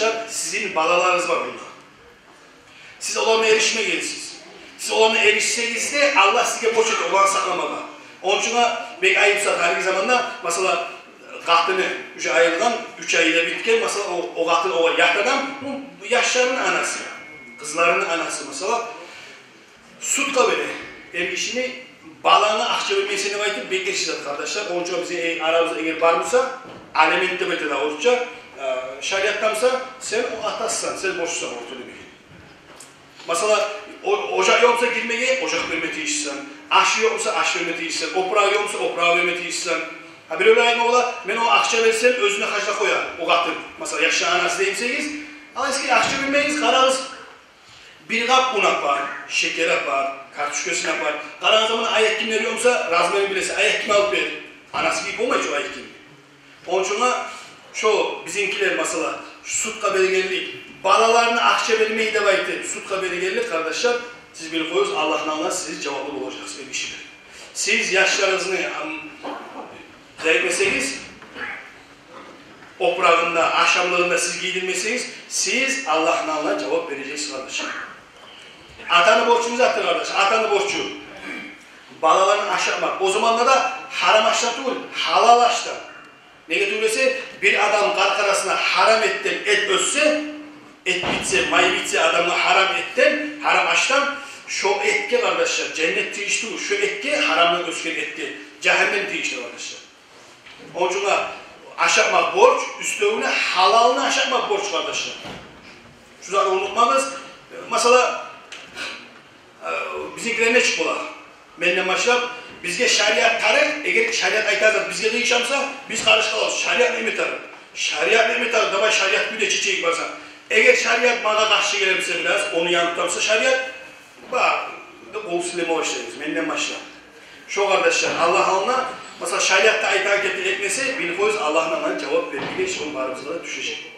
kardeşler, sizin balalarınız var bunda. Siz onlarına erişmeyelisiniz. Siz onlarına erişseniz de Allah size poçet olan saklamalı. Onun için pek ayıpsa tarihi zamanda mesela qahtını 3 ayından 3 ayda bitken mesela o qahtını o yaxtadan yaşlarının anası, kızlarının anası mesela sutka böyle ev işini balağına akça vermesini aytıp bekleşeceğiz kardeşler. Onun için bize aramızda eğer var mıysa alementte betede olacak. Şariattansa sen o atassan, sen boşsan ortada bir. Mesela ocak yoksa girmeye ocak vermeti işsen, aşı yoksa aşı vermeti işsen, oprağı yoksa oprağı vermeti işsen. Ha bir öyle aynı ola, ben o akça versen özüne kaçta koyar, o katır. Mesela yaşlı anası deyimseyiz, ama eski akça vermeyiz, kararız. Bir kap un yapar, şeker yapar, kartuşkösün yapar. Karan zaman ayak kim veriyorsa, razmeni bilese ayak kim alıp verir. Anası gibi olmayacak o ayak kim. Onun için çoğu bizimkiler mesela sutka belirgenlik, balalarını akça vermeyi de bayıttı. Sutka belirgenlik kardeşler, siz bir koyuyoruz, Allah'ın anla siz cevaplı olacaksınız bir işe. Siz yaşlarınızı zayıfmeseniz, oprağında, akşamlarında siz giydirmeseniz, siz Allah'ın anla cevap vereceksiniz kardeşler. Atanı borçumuzu attı kardeşler, atanı borcu. Balalarını aşağımak. O zamanlarda da haram aşağıtı olur, halal aşağıtı. Ne getirmesi? Bir adam karkarasına haram etten et ötse, et bitse, may bitse adamla haram etten, haram açtan, şu etke kardeşler, cennet değişti, şu etke haramdan özken etke, cehennem değişti kardeşler. Onun için aşağımak borç, üstüne halalını aşağımak borç kardeşler. Şu zaman unutmamız, mesela bizimkiler ne çıkıyorlar? Benden başlayıp, bizge şariat tarih, eğer şariat aytarlar bizge değişamsa, biz karşı kalırız. Şariat ne mi tarih? Şariat ne mi tarih? Daba şariat bir de çiçeği varsa. Eğer şariat bana karşı gelirse biraz, onu yanıtlamsa şariat, bak, kol sileme başlayırız, benden başlayıp. Şu kardeşler, Allah'ın mesela şariatta ayet hareketi etmesi, bir koyuz Allah'ın cevap verdiği, onun barımızda da düşecek.